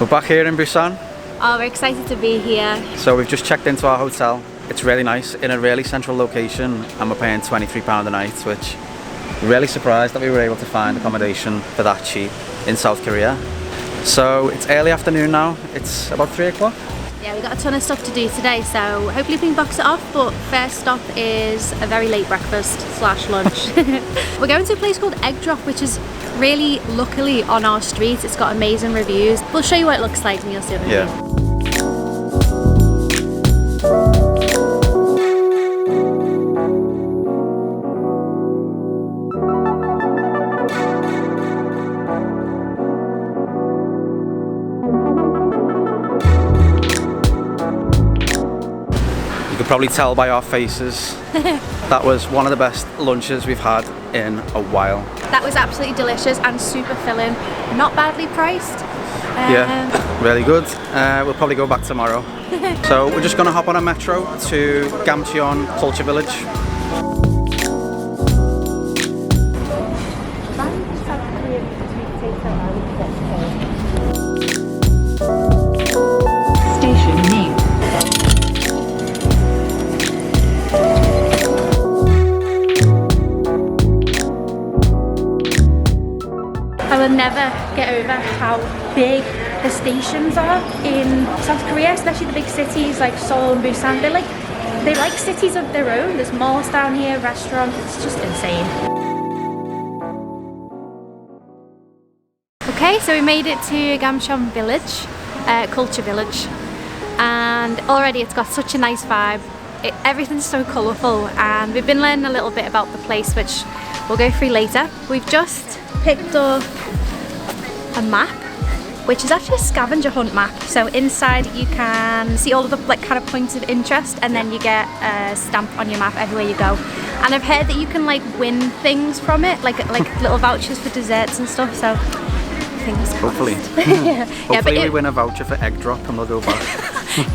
We're back here in Busan. Oh, we're excited to be here. So we've just checked into our hotel. It's really nice, in a really central location, and we're paying £23 a night, which we're really surprised that we were able to find accommodation for that cheap in South Korea. So it's early afternoon now, it's about 3 o'clock. Yeah, we've got a ton of stuff to do today, so hopefully we can box it off, but first stop is a very late breakfast / lunch. We're going to a place called Egg Drop, which is really luckily on our street. It's got amazing reviews. We'll show you what it looks like and you'll see what I mean. Probably tell by our faces that was one of the best lunches we've had in a while. That was absolutely delicious and super filling, not badly priced. Yeah, really good. We'll probably go back tomorrow. So we're just going to hop on a metro to Gamcheon Culture Village. I will never get over how big the stations are in South Korea, especially the big cities like Seoul and Busan. They're like cities of their own. There's malls down here, restaurants, it's just insane. Okay, so we made it to Gamcheon Village, Culture Village, and already it's got such a nice vibe. Everything's so colourful, and we've been learning a little bit about the place, which we'll go through later. We've just picked up a map, which is actually a scavenger hunt map. So inside you can see all of the kind of points of interest, and then you get a stamp on your map everywhere you go. And I've heard that you can win things from it, like little vouchers for desserts and stuff. So fingers crossed. Hopefully. Yeah. Hopefully we win a voucher for Egg Drop and we'll go back.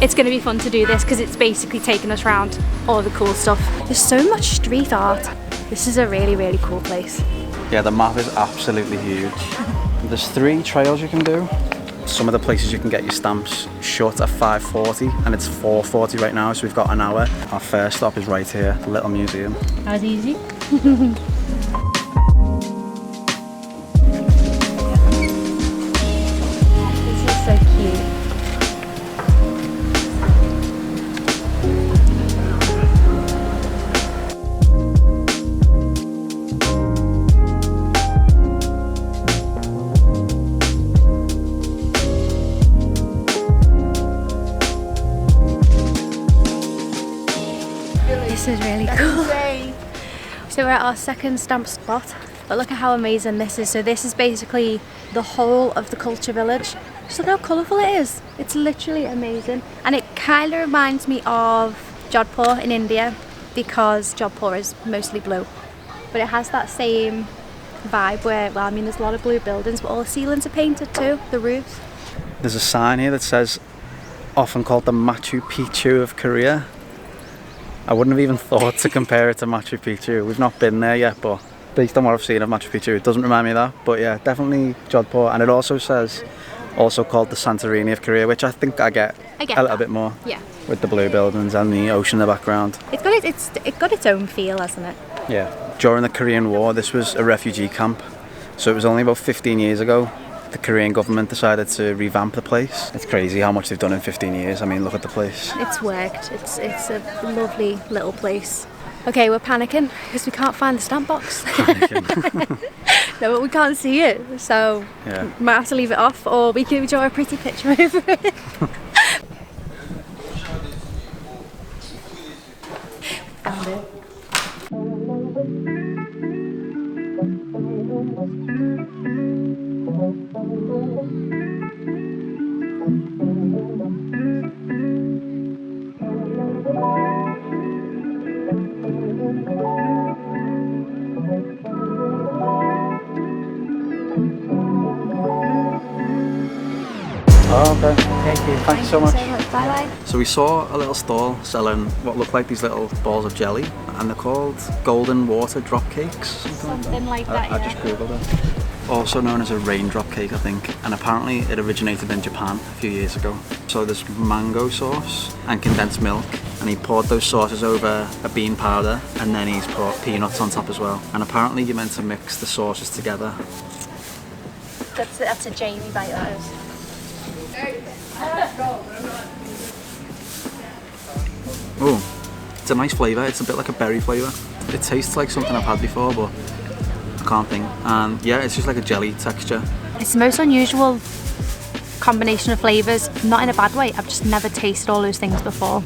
It's going to be fun to do this because it's basically taking us around all the cool stuff. There's so much street art. This is a really, really cool place. Yeah, the map is absolutely huge. There's 3 trails you can do. Some of the places you can get your stamps shut at 5:40 and it's 4:40 right now, so we've got an hour. Our first stop is right here, the little museum. That was easy. This is so cute. This is really cool. So we're at our second stamp spot, but look at how amazing this is. So this is basically the whole of the culture village. Just look how colourful it is. It's literally amazing. And it kind of reminds me of Jodhpur in India, because Jodhpur is mostly blue. But it has that same vibe where, well, I mean, there's a lot of blue buildings, but all the ceilings are painted too, the roofs. There's a sign here that says, often called the Machu Picchu of Korea. I wouldn't have even thought to compare it to Machu Picchu. We've not been there yet, but based on what I've seen of Machu Picchu, it doesn't remind me of that. But yeah, definitely Jodhpur. And it also says, also called the Santorini of Korea, which I think I get a little bit more. Yeah. With the blue buildings and the ocean in the background. It's got its own feel, hasn't it? Yeah. During the Korean War, this was a refugee camp. So it was only about 15 years ago the Korean government decided to revamp the place. It's crazy how much they've done in 15 years. I mean, look at the place. It's worked. It's a lovely little place. Okay, we're panicking because we can't find the stamp box. No, but we can't see it, so yeah. Might have to leave it off, or we can draw a pretty picture over it. Found it. Oh, okay. Thank you. Thanks so much. Bye bye. So we saw a little stall selling what looked like these little balls of jelly, and they're called golden water drop cakes. Something like that. I just googled it. Also known as a raindrop cake, I think, and apparently it originated in Japan a few years ago. So there's mango sauce and condensed milk, and he poured those sauces over a bean powder, and then he's put peanuts on top as well. And apparently you're meant to mix the sauces together. That's a Jamie bite, that is. Oh, it's a nice flavour. It's a bit like a berry flavour. It tastes like something I've had before, but I can't think. And yeah, it's just like a jelly texture. It's the most unusual combination of flavours, not in a bad way. I've just never tasted all those things before.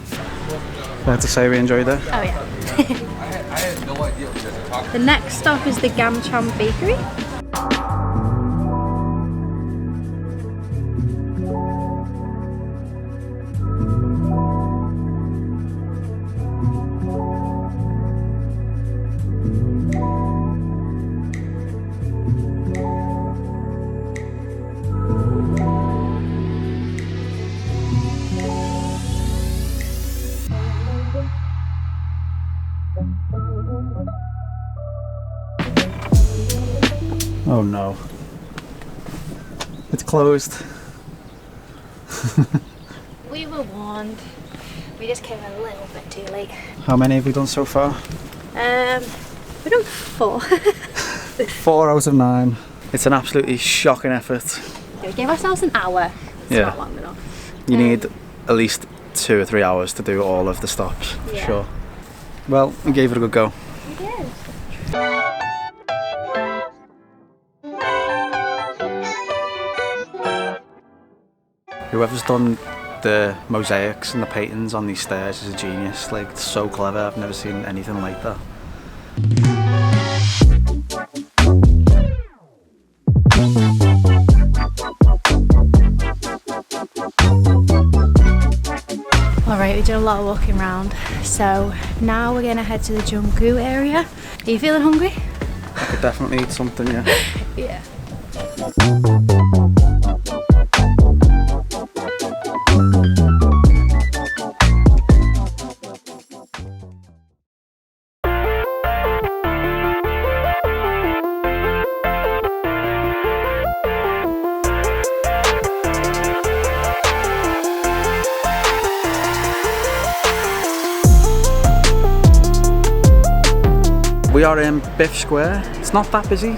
Fair to say we enjoyed it. Oh yeah. I had no idea what you guys were talking about. The next stop is the Gamcheon Bakery. Oh no. It's closed. We were warned. We just came a little bit too late. How many have we done so far? We done 4. 4 out of 9. It's an absolutely shocking effort. We gave ourselves an hour. It's Yeah. not long enough. You need at least 2 or 3 hours to do all of the stops, for Yeah. sure. Well, we gave it a good go. We did. Whoever's done the mosaics and the paintings on these stairs is a genius. Like, it's so clever. I've never seen anything like that. Alright, we did a lot of walking around, so now we're gonna head to the Junggu area. Are you feeling hungry? I could definitely eat something, yeah. Yeah. We are in Biff Square. It's not that busy,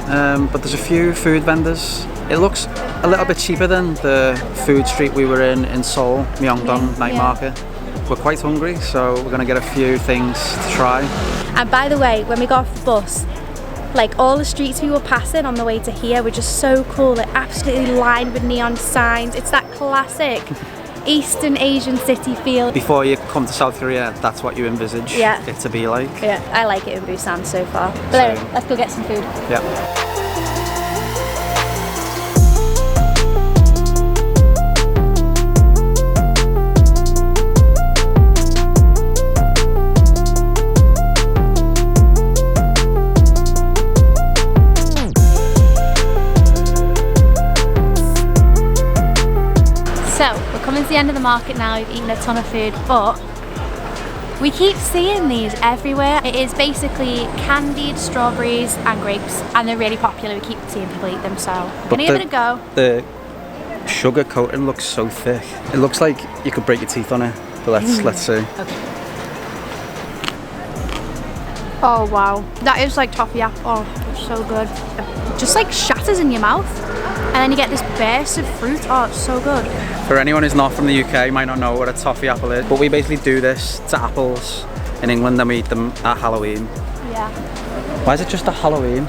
but there's a few food vendors. It looks a little bit cheaper than the food street we were in Seoul, Myeongdong Night Yeah. Market. We're quite hungry, so we're gonna get a few things to try. And by the way, when we got off the bus, like all the streets we were passing on the way to here were just so cool. They're absolutely lined with neon signs. It's that classic Eastern Asian city feel. Before you come to South Korea, that's what you envisage it to be like. Yeah, I like it in Busan so far. But anyway, let's go get some food. Yeah. So, we're coming to the end of the market now. We've eaten a ton of food, but we keep seeing these everywhere. It is basically candied strawberries and grapes, and they're really popular. We keep seeing people eat them, so we're gonna give it a go. The sugar coating looks so thick. It looks like you could break your teeth on it, but let's see. Okay. Oh wow, that is like toffee apple. Oh, it's so good. It just like shatters in your mouth, and then you get this burst of fruit. Oh, it's so good. For anyone who's not from the UK, might not know what a toffee apple is, but we basically do this to apples in England and we eat them at Halloween. Yeah. Why is it just a Halloween?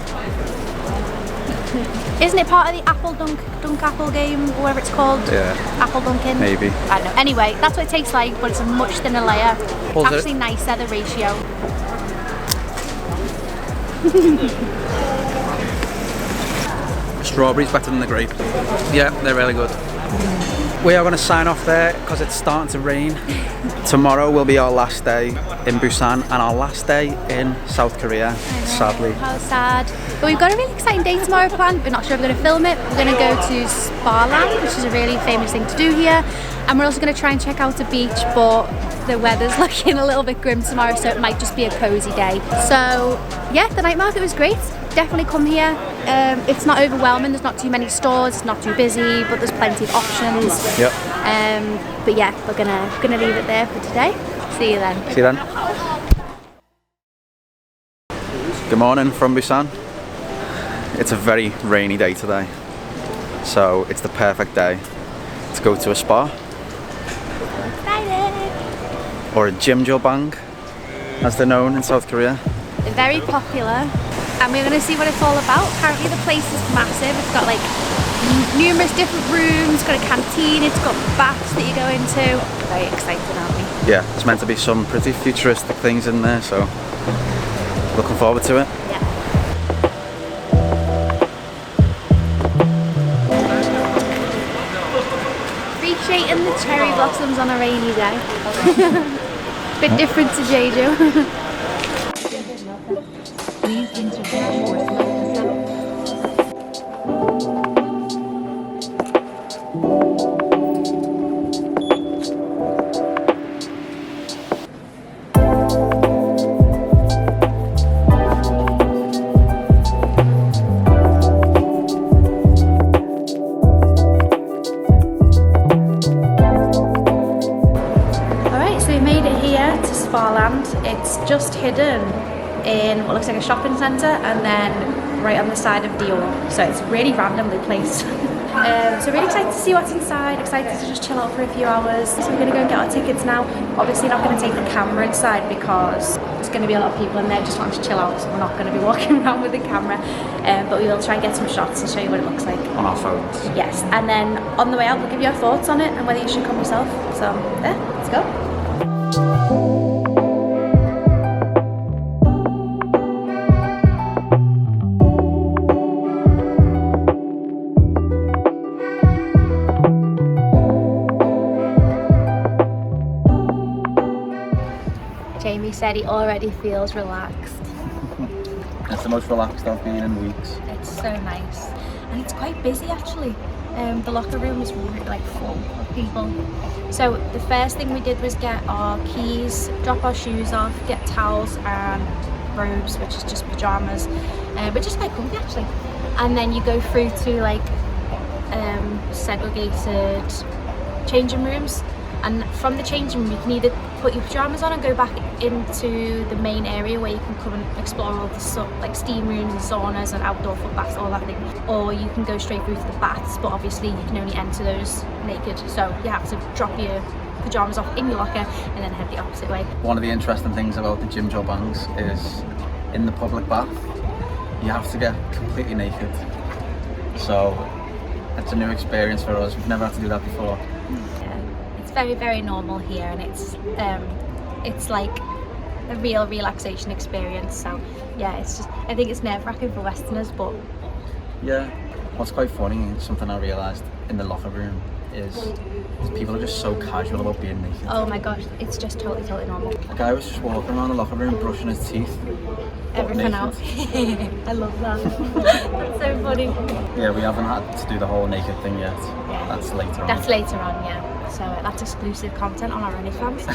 Isn't it part of the apple dunk apple game, or whatever it's called? Yeah. Apple dunking? Maybe. I don't know. Anyway, that's what it tastes like, but it's a much thinner layer. Was it? Actually nicer, the ratio. Strawberries better than the grape. Yeah, they're really good. We are going to sign off there because it's starting to rain. Tomorrow will be our last day in Busan and our last day in South Korea, sadly. How sad. But we've got a really exciting day tomorrow planned. We're not sure if we're going to film it. We're going to go to Spa Land, which is a really famous thing to do here. And we're also going to try and check out a beach, but the weather's looking a little bit grim tomorrow, so it might just be a cozy day. So yeah, the night market was great. Definitely come here. It's not overwhelming, there's not too many stores, it's not too busy, but there's plenty of options. Yep. But yeah, we're gonna leave it there for today. See you then. See you then. Good morning from Busan. It's a very rainy day today, so it's the perfect day to go to a spa. Excited! Or a Jjimjilbang, as they're known in South Korea. They're very popular, and we're going to see what it's all about. Apparently the place is massive. It's got like numerous different rooms, it's got a canteen, it's got baths that you go into. Very excited, aren't we? Yeah, there's meant to be some pretty futuristic things in there, so looking forward to it. Yeah. Appreciating the cherry blossoms on a rainy day. Bit different to Jeju. It's just hidden in what looks like a shopping centre and then right on the side of Dior, so it's really randomly placed. So really excited to see what's inside, excited to just chill out for a few hours. So we're going to go and get our tickets now. Obviously not going to take the camera inside because there's going to be a lot of people in there just wanting to chill out, so we're not going to be walking around with the camera, but we will try and get some shots and show you what it looks like. On our phones. Yes, and then on the way out we'll give you our thoughts on it and whether you should come yourself. So there, let's go. Jamie said he already feels relaxed. It's the most relaxed I've been in weeks. It's so nice. And it's quite busy actually. The locker room is really full of people. So the first thing we did was get our keys, drop our shoes off, get towels and robes, which is just pajamas, but just quite comfy actually. And then you go through to segregated changing rooms. And from the changing room you can either put your pajamas on and go back into the main area where you can come and explore all the steam rooms and saunas and outdoor foot baths, all that thing. Or you can go straight through to the baths, but obviously you can only enter those naked. So you have to drop your pajamas off in your locker and then head the opposite way. One of the interesting things about the Jjimjilbangs is in the public bath, you have to get completely naked. So it's a new experience for us. We've never had to do that before. Very, very normal here, and it's like a real relaxation experience. So yeah, it's just, I think it's nerve-wracking for Westerners, but yeah. What's quite funny, something I realised in the locker room is people are just so casual about being naked. Oh my gosh, it's just totally normal. A guy was just walking around the locker room brushing his teeth. Everything out. I love that. That's so funny. Yeah, we haven't had to do the whole naked thing yet. Yeah. That's later on. That's later on, yeah. So that's exclusive content on our OnlyFans.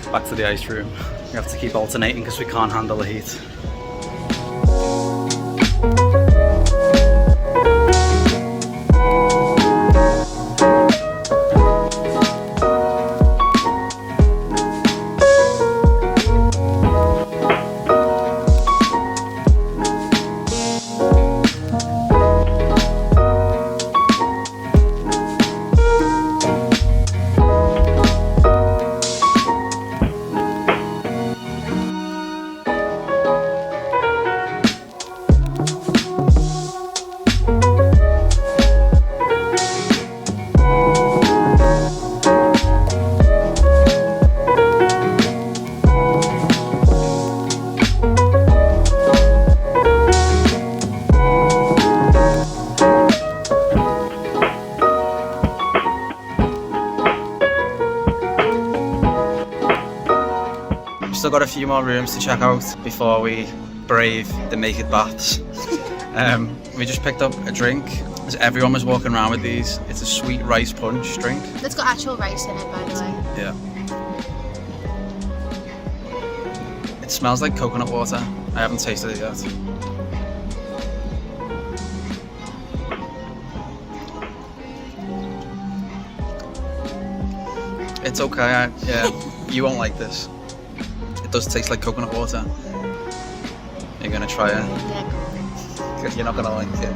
Back to the ice room. We have to keep alternating because we can't handle the heat. a few more rooms to check out before we brave the naked baths. We just picked up a drink. As everyone was walking around with these. It's a sweet rice punch drink. It's got actual rice in it, by the way. Yeah. It smells like coconut water. I haven't tasted it yet. It's okay, yeah, you won't like this. It does taste like coconut water. You're gonna try it? Yeah, Because you're not gonna like it.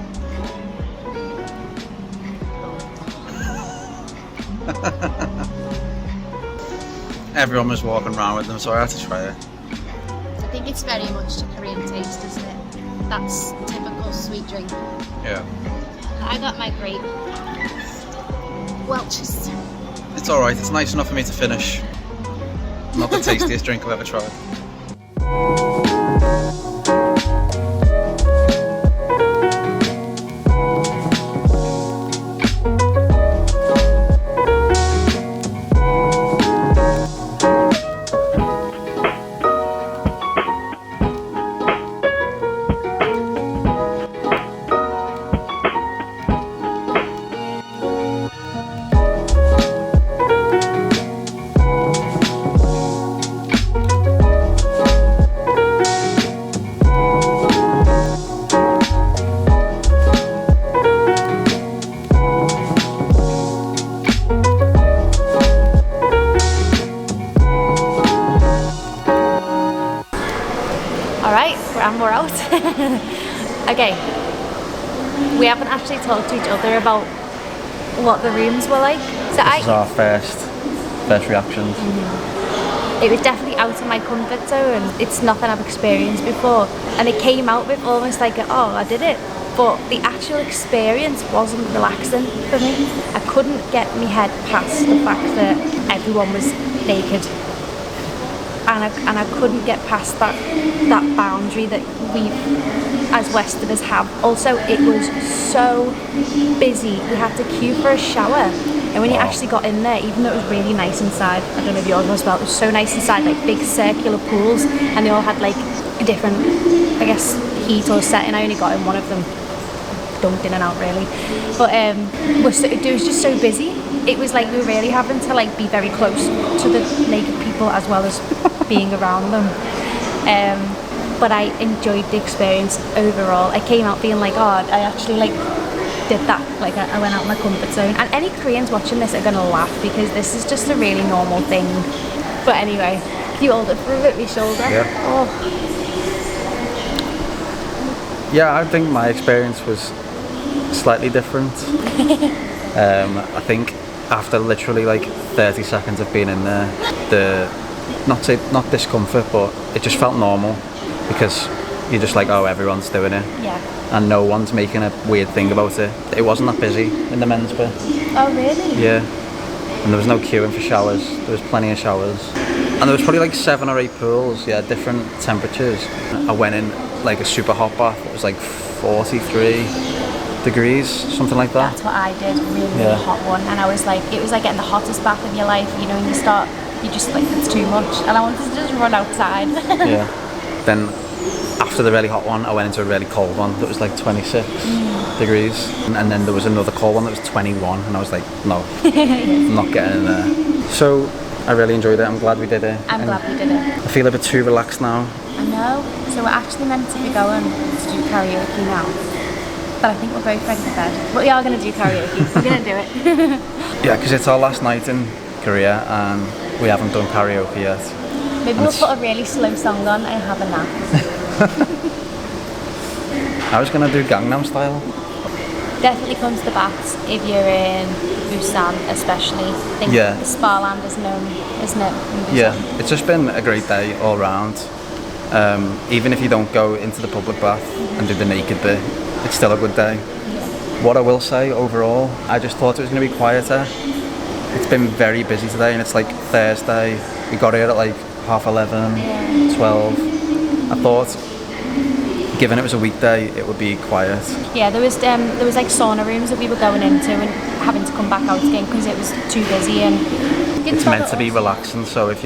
Everyone was walking around with them, so I had to try it. I think it's very much to Korean taste, isn't it? That's typical sweet drink. Yeah. I got my grape Welch's. It's alright, it's nice enough for me to finish. Not the tastiest drink I've ever tried. And we're out. Okay, we haven't actually talked to each other about what the rooms were like. So This is our first reactions. It was definitely out of my comfort zone. It's nothing I've experienced before, and it came out with almost like oh, I did it, but the actual experience wasn't relaxing for me. I couldn't get my head past the fact that everyone was naked. And I couldn't get past that boundary that we as Westerners have. Also, it was so busy. We had to queue for a shower. And when you actually got in there, even though it was really nice inside, I don't know if yours was, but it was so nice inside, like big circular pools, and they all had like a different, I guess, heat or setting. I only got in one of them, dunked in and out really. But it was just so busy. It was like we were really having to like be very close to the naked people as well as being around them. But I enjoyed the experience overall. I came out being like, oh, I actually like did that. Like I went out of my comfort zone. And any Koreans watching this are gonna laugh because this is just a really normal thing. But anyway, can you hold it for a bit, my shoulder? Yeah. Oh. Yeah, I think my experience was slightly different. I think after literally like 30 seconds of being in there, not discomfort, but it just felt normal because you're just like, oh, everyone's doing it. Yeah. And no one's making a weird thing about it. It wasn't that busy in the men's bit. Oh, really? Yeah. And there was no queuing for showers. There was plenty of showers. And there was probably like 7 or 8 pools, yeah, different temperatures. I went in like a super hot bath. It was like 43 degrees, something like that. That's what I did, really hot one. And I was like, it was like getting the hottest bath of your life. You know, when you start, you just like, it's too much. And I wanted to just run outside. Yeah. Then after the really hot one, I went into a really cold one that was like 26 degrees. And then there was another cold one that was 21. And I was like, no, I'm not getting in there. So I really enjoyed it. I'm glad we did it. I'm glad we did it. I feel a bit too relaxed now. I know. So we're actually meant to be going to do karaoke now. But I think we're both ready for bed. But we are going to do karaoke. We're going to do it. Yeah, because it's our last night in Korea and we haven't done karaoke yet. Maybe we'll put a really slow song on and have a nap. I was going to do Gangnam Style. Definitely come to the baths if you're in Busan, especially. I think the spa land is known, isn't it? In Busan? Yeah, it's just been a great day all round. Even if you don't go into the public bath and do the naked bit, it's still a good day. What I will say overall, I just thought it was going to be quieter. It's been very busy today and it's like Thursday. We got here at like 11:30, 12. I thought, given it was a weekday, it would be quiet. Yeah, there was like sauna rooms that we were going into and having to come back out again because it was too busy and it's meant to be relaxing. So if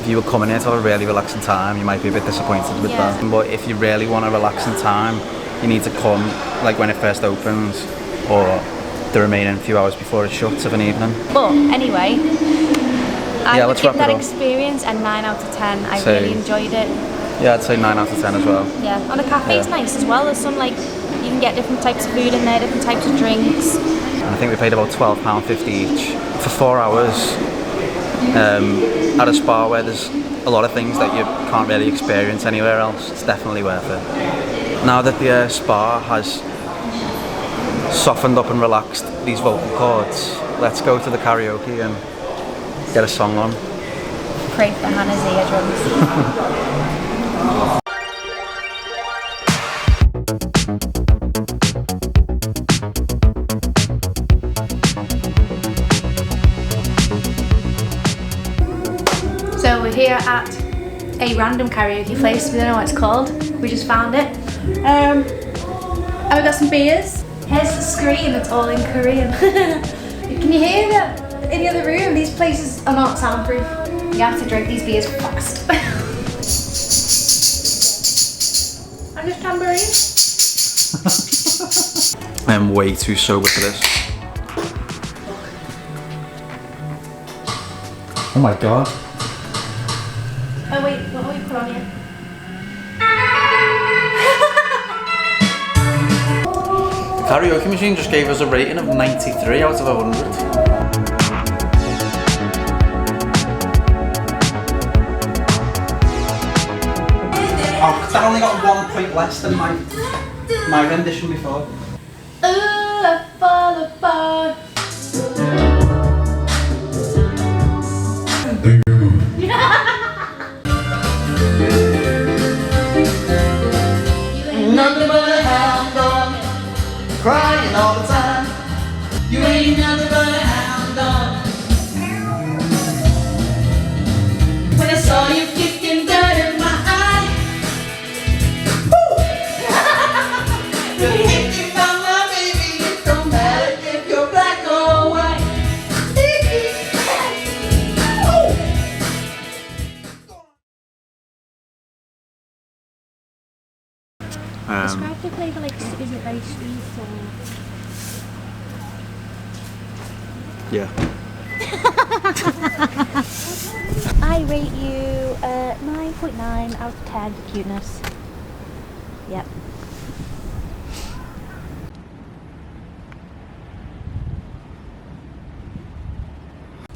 if you were coming here to have a really relaxing time, you might be a bit disappointed with that. But if you really want a relaxing time, you need to come like when it first opens or the remaining few hours before it shuts of an evening. But anyway, I would let's give wrap that it up. experience a 9 out of 10. I So- really enjoyed it. Yeah, I'd say 9 out of 10 as well. Yeah, and the cafe's nice as well. There's some like, you can get different types of food in there, different types of drinks. And I think we paid about £12.50 each for 4 hours at a spa where there's a lot of things that you can't really experience anywhere else. It's definitely worth it. Now that the spa has softened up and relaxed these vocal cords, let's go to the karaoke and get a song on. Pray for Hannah's eardrums. So we're here at a random karaoke place. We don't know what it's called. We just found it. And we got some beers. Here's the screen. It's all in Korean. Can you hear that in the other room? These places are not soundproof. You have to drink these beers fast. And this tambourine. I'm way too sober for this. Oh my god. Oh wait, what have we put on here? The karaoke machine just gave us a rating of 93 out of 100. Oh, that only got 1 point less than my rendition before. Ooh, I fall apart. Nothing but a hound dog, crying all the time. You ain't nothing but a hound dog. When I saw you kicking dirt in my eye, you hit me by my baby. It don't matter if you're black or white. Describe the flavour, like, is it very sweet or...? Yeah. I rate you 9.9 out of 10 for cuteness. Yep.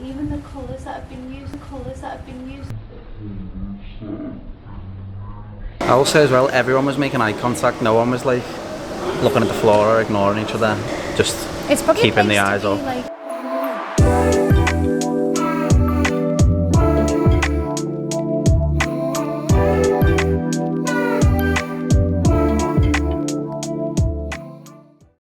Even the colours that have been used, I will say as well, everyone was making eye contact. No one was like looking at the floor or ignoring each other. Just It's probably keeping a the place eyes to be, up. like,